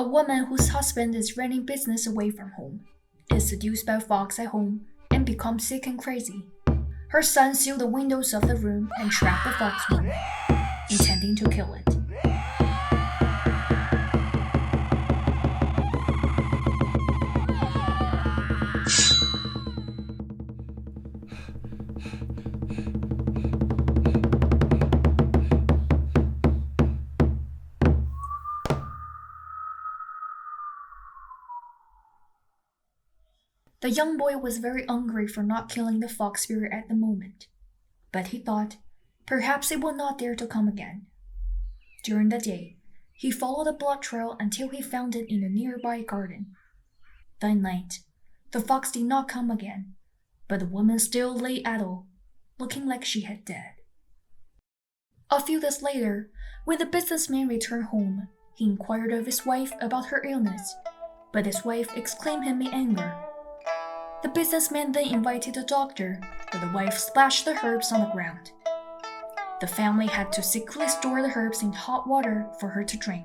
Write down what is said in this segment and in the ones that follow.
A woman whose husband is running business away from home is seduced by a fox at home and becomes sick and crazy. Her son sealed the windows of the room and trapped the fox one night, intending to kill it. The young boy was very angry for not killing the fox spirit at the moment, but he thought perhaps it would not dare to come again. During the day, he followed the blood trail until he found it in a nearby garden. That night, the fox did not come again, but the woman still lay idle, looking like she had died. A few days later, when the businessman returned home, he inquired of his wife about her illness, but his wife exclaimed him in anger. The businessman then invited a doctor, but the wife splashed the herbs on the ground. The family had to secretly store the herbs in hot water for her to drink,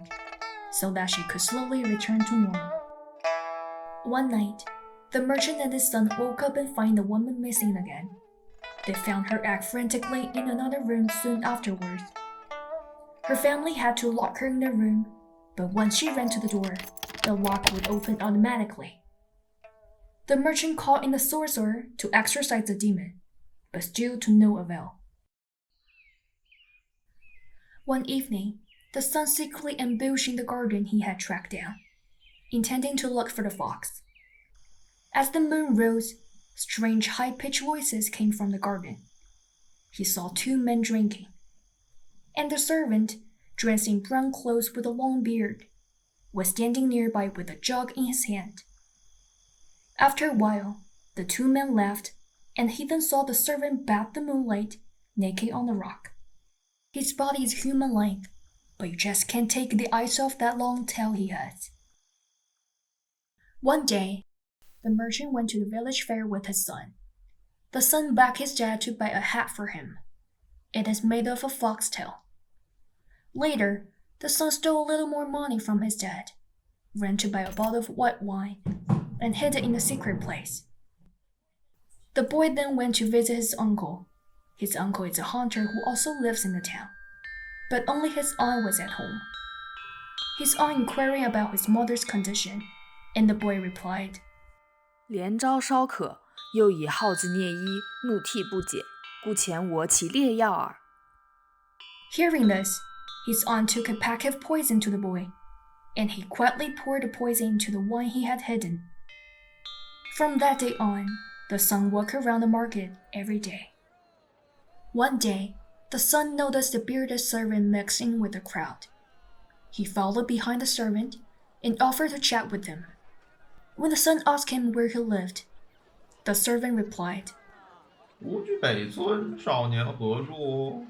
so that she could slowly return to normal. One night, the merchant and his son woke up and find the woman missing again. They found her act frantically in another room soon afterwards. Her family had to lock her in their room, but once she ran to the door, the lock would open automatically. The merchant called in the sorcerer to exorcise the demon, but still to no avail. One evening, the son secretly ambushed in the garden he had tracked down, intending to look for the fox. As the moon rose, strange high-pitched voices came from the garden. He saw two men drinking, and the servant, dressed in brown clothes with a long beard, was standing nearby with a jug in his hand. After a while, the two men left, and he then saw the servant bat the moonlight, naked on the rock. His body is human length, but you just can't take the eyes off that long tail he has. One day, the merchant went to the village fair with his son. The son begged his dad to buy a hat for him. It is made of a fox tail. Later, the son stole a little more money from his dad, ran to buy a bottle of white wine, and hid it in a secret place. The boy then went to visit his uncle. His uncle is a hunter who also lives in the town, but only his aunt was at home. His aunt inquired about his mother's condition, and the boy replied, 连招稍可，又以耗子啮衣，怒涕不解，故遣我起烈药耳。 Hearing this, his aunt took a packet of poison to the boy, and he quietly poured the poison into the wine he had hidden. From that day on, the son walked around the market every day. One day, the son noticed the bearded servant mixing with the crowd. He followed behind the servant and offered to chat with him. When the son asked him where he lived, the servant replied, 吾居北村，少年何住？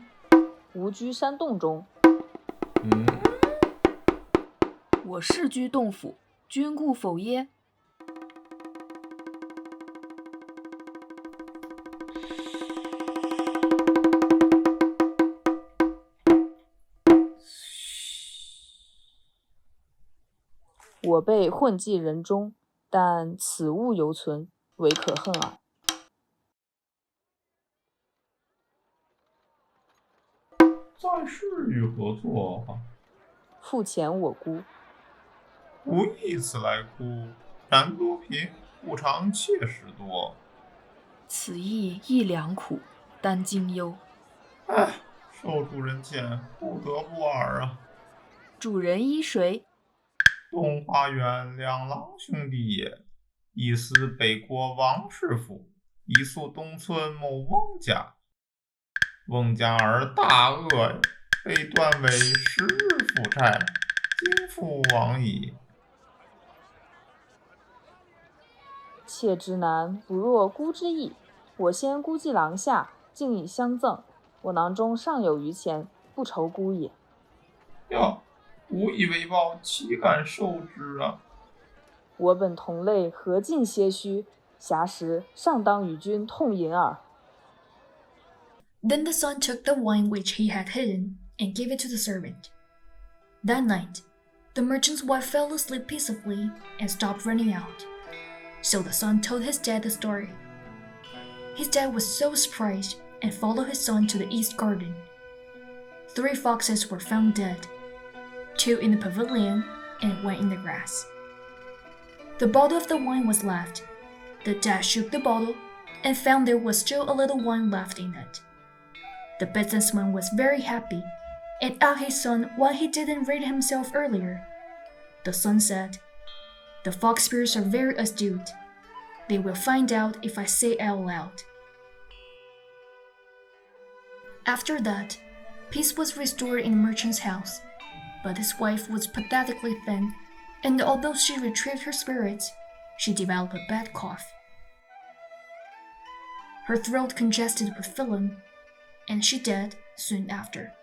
吾居山洞中。我士居洞府，君故否耶？ 我辈混迹人中，但此物犹存，唯可恨耳。在世与何作？复遣我姑。吾以此来哭，然多贫，故常妾室多。此意亦良苦，但今忧。唉，受主人遣，不得不尔啊。主人依谁？ 东花园两郎兄弟也，一思北国王师傅，一宿东村某翁家。翁家儿大恶，被断为10日负债，今复亡矣。妾之难，不若姑之易。我先姑寄廊下，竟以相赠。我囊中尚有余钱，不愁姑也。哟，吾以为报，岂敢受之啊！我本同类，何尽些虚？暇时尚当与君痛饮耳。 Then the son took the wine which he had hidden and gave it to the servant. That night, The merchant's wife fell asleep peacefully and stopped running out. So the son told his dad the story. His dad was so surprised and followed his son to the east garden. 3 foxes were found dead, 2 in the pavilion and 1 in the grass. The bottle of the wine was left. The dad shook the bottle and found there was still a little wine left in it. The businessman was very happy and asked his son why he didn't read himself earlier. The son said, "The fox spirits are very astute. They will find out if I say it out loud." After that, peace was restored in the merchant's house, but his wife was pathetically thin, and although she retrieved her spirits, she developed a bad cough. Her throat congested with phlegm, and she died soon after.